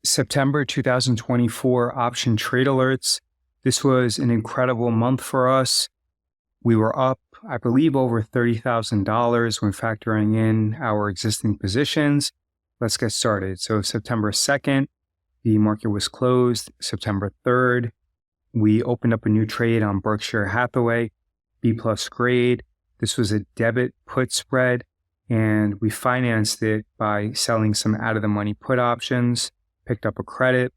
September 2024 option trade alerts. This was an incredible month for us. We were up, I believe, over $30,000 when factoring in our existing positions. Let's get started. So September 2nd, the market was closed. September 3rd, we opened up a new trade on Berkshire Hathaway, B+ grade. This was a debit put spread, and we financed it by selling some out-of-the-money put options, picked up a credit.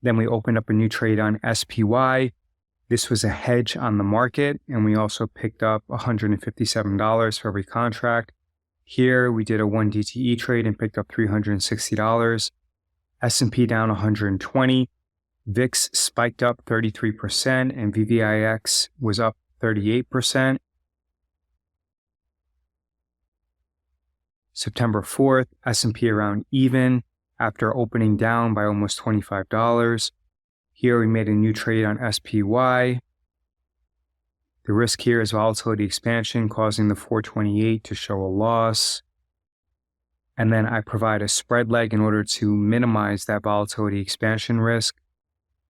Then we opened up a new trade on SPY. This was a hedge on the market, and we also picked up $157 for every contract. Here, we did a 1 DTE trade and picked up $360. S&P down 120. VIX spiked up 33%, and VVIX was up 38%. September 4th, S&P around even after opening down by almost $25. Here we made a new trade on SPY. The risk here is volatility expansion causing the 428 to show a loss. And then I provide a spread leg in order to minimize that volatility expansion risk.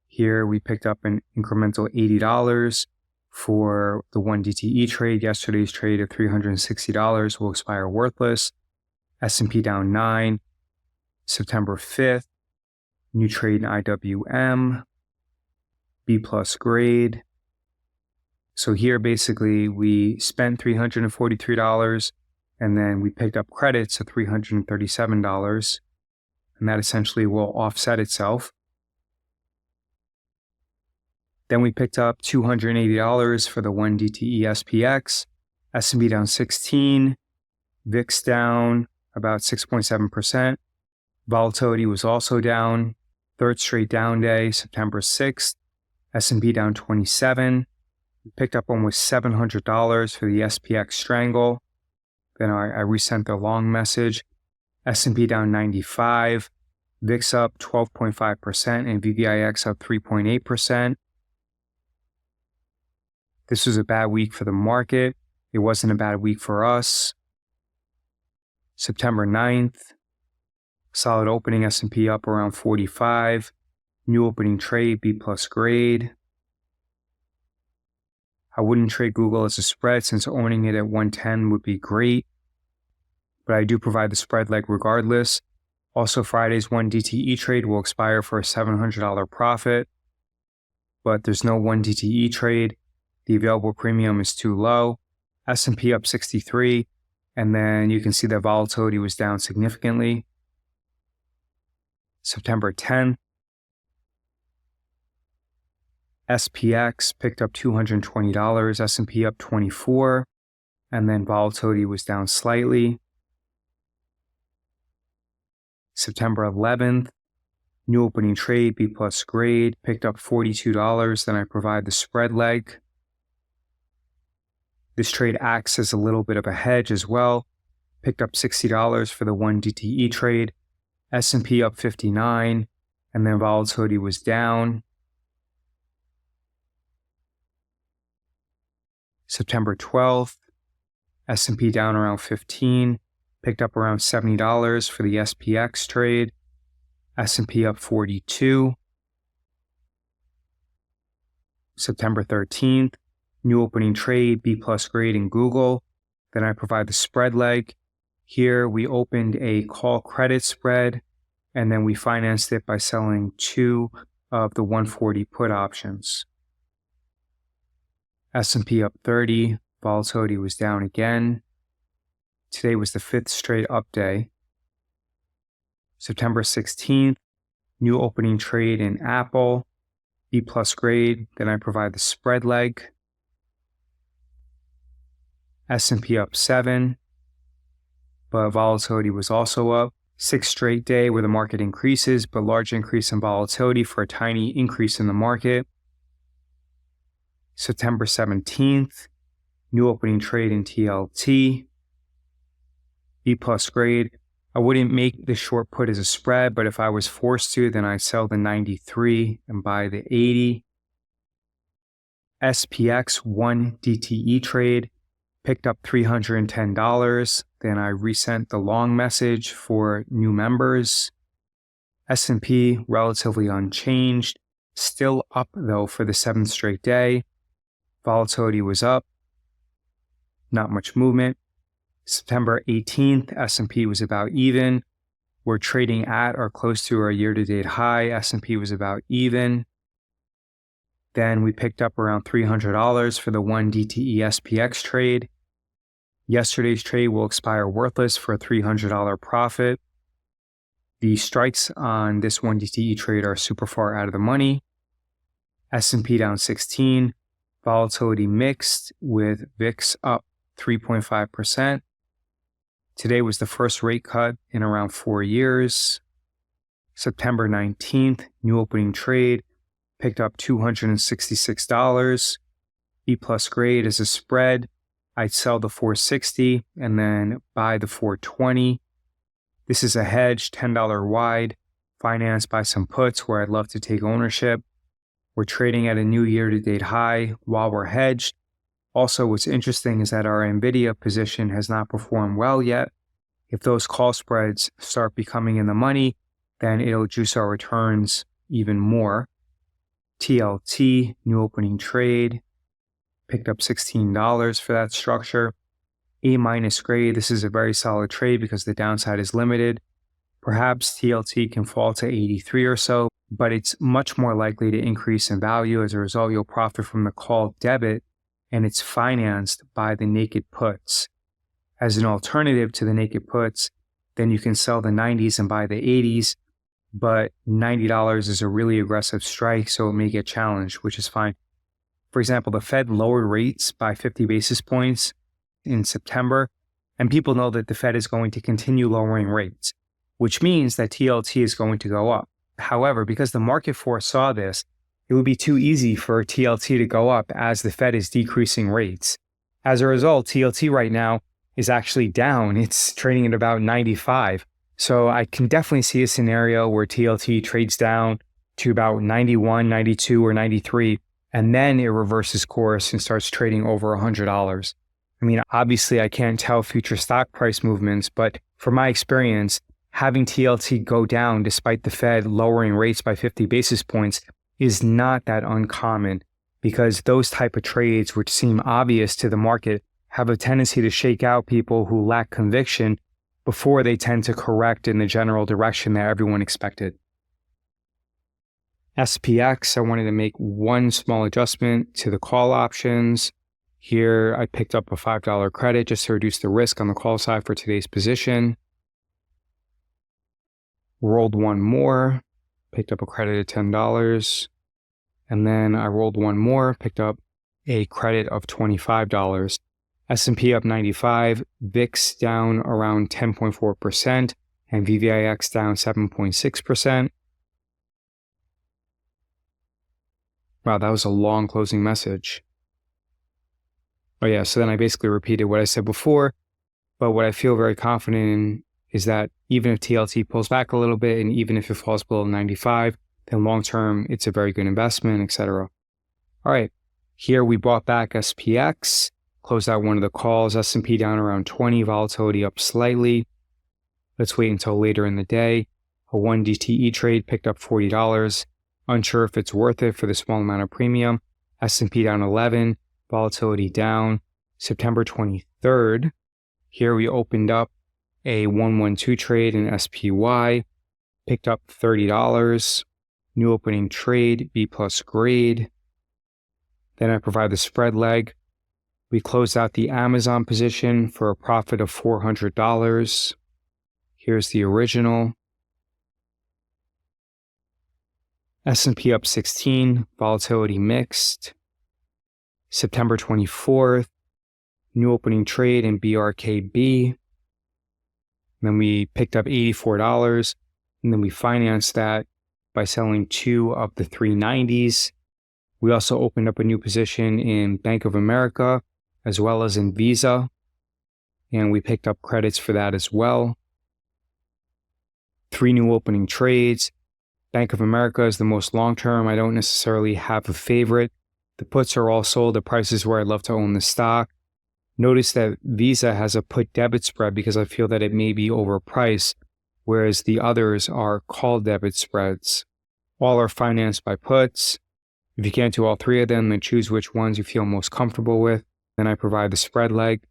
Here we picked up an incremental $80 for the 1 DTE trade. Yesterday's trade of $360 will expire worthless. S&P down 9. September 5th, new trade in IWM, B+ grade. So here basically we spent $343 and then we picked up credits of $337, and that essentially will offset itself. Then we picked up $280 for the 1 DTE SPX, S&P down 16, VIX down about 6.7%. Volatility was also down. Third straight down day, September 6th. S&P down 27. We picked up almost $700 for the SPX strangle. Then I resent the long message. S&P down 95. VIX up 12.5% and VVIX up 3.8%. This was a bad week for the market. It wasn't a bad week for us. September 9th, solid opening, S&P up around 45. New opening trade, B+ grade. I wouldn't trade Google as a spread since owning it at 110 would be great, but I do provide the spread leg regardless. Also, Friday's 1 DTE trade will expire for a $700 profit, but there's no 1 DTE trade. The available premium is too low. S&P up 63. And then you can see that volatility was down significantly. September 10th, SPX picked up $220, S&P up 24, and then volatility was down slightly. September 11th, new opening trade, B+ grade, picked up $42, then I provide the spread leg. This trade acts as a little bit of a hedge as well. Picked up $60 for the 1 DTE trade. S&P up 59, and then volatility was down. September 12th, S&P down around 15. Picked up around $70 for the SPX trade. S&P up 42. September 13th, new opening trade, B+ grade in Google. Then I provide the spread leg. Here we opened a call credit spread, and then we financed it by selling 2 of the 140 put options. S&P up 30, volatility was down again. Today was the 5th straight up day. September 16th, new opening trade in Apple, B+ grade. Then I provide the spread leg. S&P up 7, but volatility was also up. 6th straight day where the market increases, but large increase in volatility for a tiny increase in the market. September 17th, new opening trade in TLT, B+ grade. I wouldn't make the short put as a spread, but if I was forced to, then I'd sell the 93 and buy the 80. SPX 1 DTE trade, picked up $310, then I resent the long message for new members. S&P relatively unchanged, still up though for the 7th straight day. Volatility was up, not much movement. September 18th, S&P was about even. We're trading at or close to our year-to-date high. S&P was about even. Then we picked up around $300 for the 1 DTE SPX trade. Yesterday's trade will expire worthless for a $300 profit. The strikes on this 1 DTE trade are super far out of the money. S&P down 16. Volatility mixed with VIX up 3.5%. Today was the first rate cut in around 4 years. September 19th, new opening trade, picked up $266. B plus grade is a spread. I'd sell the 460 and then buy the 420. This is a hedge, $10 wide, financed by some puts where I'd love to take ownership. We're trading at a new year-to-date high while we're hedged. Also, what's interesting is that our NVIDIA position has not performed well yet. If those call spreads start becoming in the money, then it'll juice our returns even more. TLT, new opening trade, picked up $16 for that structure. A minus grade, this is a very solid trade because the downside is limited. Perhaps TLT can fall to 83 or so, but it's much more likely to increase in value. As a result, you'll profit from the call debit, and it's financed by the naked puts. As an alternative to the naked puts, then you can sell the 90s and buy the 80s, but $90 is a really aggressive strike, so it may get challenged, which is fine. For example, the Fed lowered rates by 50 basis points in September, and people know that the Fed is going to continue lowering rates, which means that TLT is going to go up. However, because the market foresaw this, it would be too easy for TLT to go up as the Fed is decreasing rates. As a result, TLT right now is actually down. It's trading at about 95. So I can definitely see a scenario where TLT trades down to about 91, 92, or 93, and then it reverses course and starts trading over $100. I mean, obviously I can't tell future stock price movements, but from my experience, having TLT go down despite the Fed lowering rates by 50 basis points is not that uncommon, because those type of trades, which seem obvious to the market, have a tendency to shake out people who lack conviction before they tend to correct in the general direction that everyone expected. SPX, I wanted to make one small adjustment to the call options. Here, I picked up a $5 credit just to reduce the risk on the call side for today's position. Rolled one more, picked up a credit of $10. And then I rolled one more, picked up a credit of $25. S&P up 95, VIX down around 10.4%, and VVIX down 7.6%. Wow, that was a long closing message. Oh yeah, so then I basically repeated what I said before, but what I feel very confident in is that even if TLT pulls back a little bit, and even if it falls below 95, then long-term, it's a very good investment, etc. All right, here we bought back SPX, closed out one of the calls, S&P down around 20, volatility up slightly. Let's wait until later in the day. A 1 DTE trade picked up $40. Unsure if it's worth it for the small amount of premium. S&P down 11, volatility down. September 23rd, here we opened up a 112 trade in SPY, picked up $30. New opening trade, B plus grade. Then I provide the spread leg. We closed out the Amazon position for a profit of $400. Here's the original. S&P up 16, volatility mixed. September 24th, new opening trade in BRKB. Then we picked up $84, and then we financed that by selling 2 of the 390s. We also opened up a new position in Bank of America, as well as in Visa, and we picked up credits for that as well. 3 new opening trades. Bank of America is the most long-term. I don't necessarily have a favorite. The puts are all sold at prices where I'd love to own the stock. Notice that Visa has a put debit spread because I feel that it may be overpriced, whereas the others are call debit spreads. All are financed by puts. If you can't do all three of them, then choose which ones you feel most comfortable with. Then I provide the spread leg.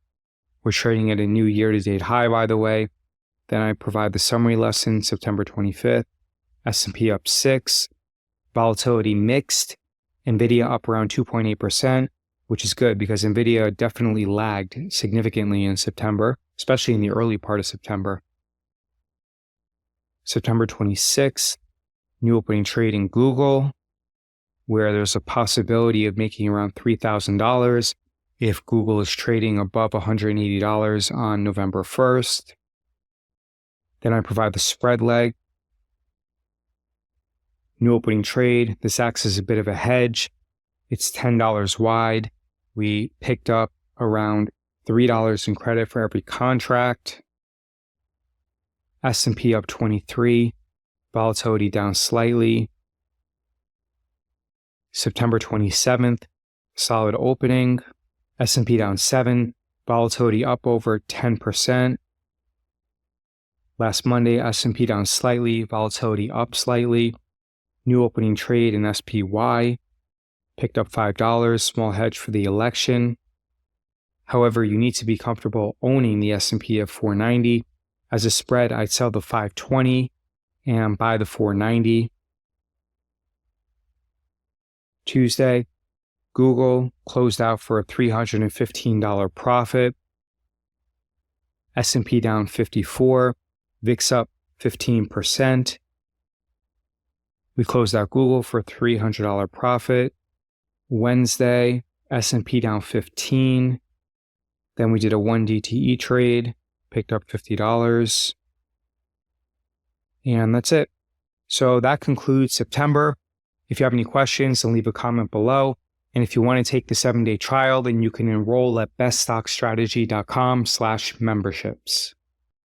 We're trading at a new year-to-date high, by the way. Then I provide the summary lesson, September 25th. S&P up 6. Volatility mixed. NVIDIA up around 2.8%, which is good because NVIDIA definitely lagged significantly in September, especially in the early part of September. September 26th, new opening trade in Google, where there's a possibility of making around $3,000 if Google is trading above $180 on November 1st. Then I provide the spread leg. New opening trade. This acts as a bit of a hedge. It's $10 wide. We picked up around $3 in credit for every contract. S&P up 23. Volatility down slightly. September 27th, solid opening. S&P down 7. Volatility up over 10%. Last Monday, S&P down slightly. Volatility up slightly. New opening trade in SPY. Picked up $5, small hedge for the election. However, you need to be comfortable owning the S&P at 490. As a spread, I'd sell the 520 and buy the 490. Tuesday, Google closed out for a $315 profit. S&P down 54, VIX up 15%. We closed out Google for a $300 profit. Wednesday, S&P down 15. Then we did a 1 DTE trade, picked up $50. And that's it. So that concludes September. If you have any questions, then leave a comment below. And if you want to take the 7-day trial, then you can enroll at beststockstrategy.com/memberships.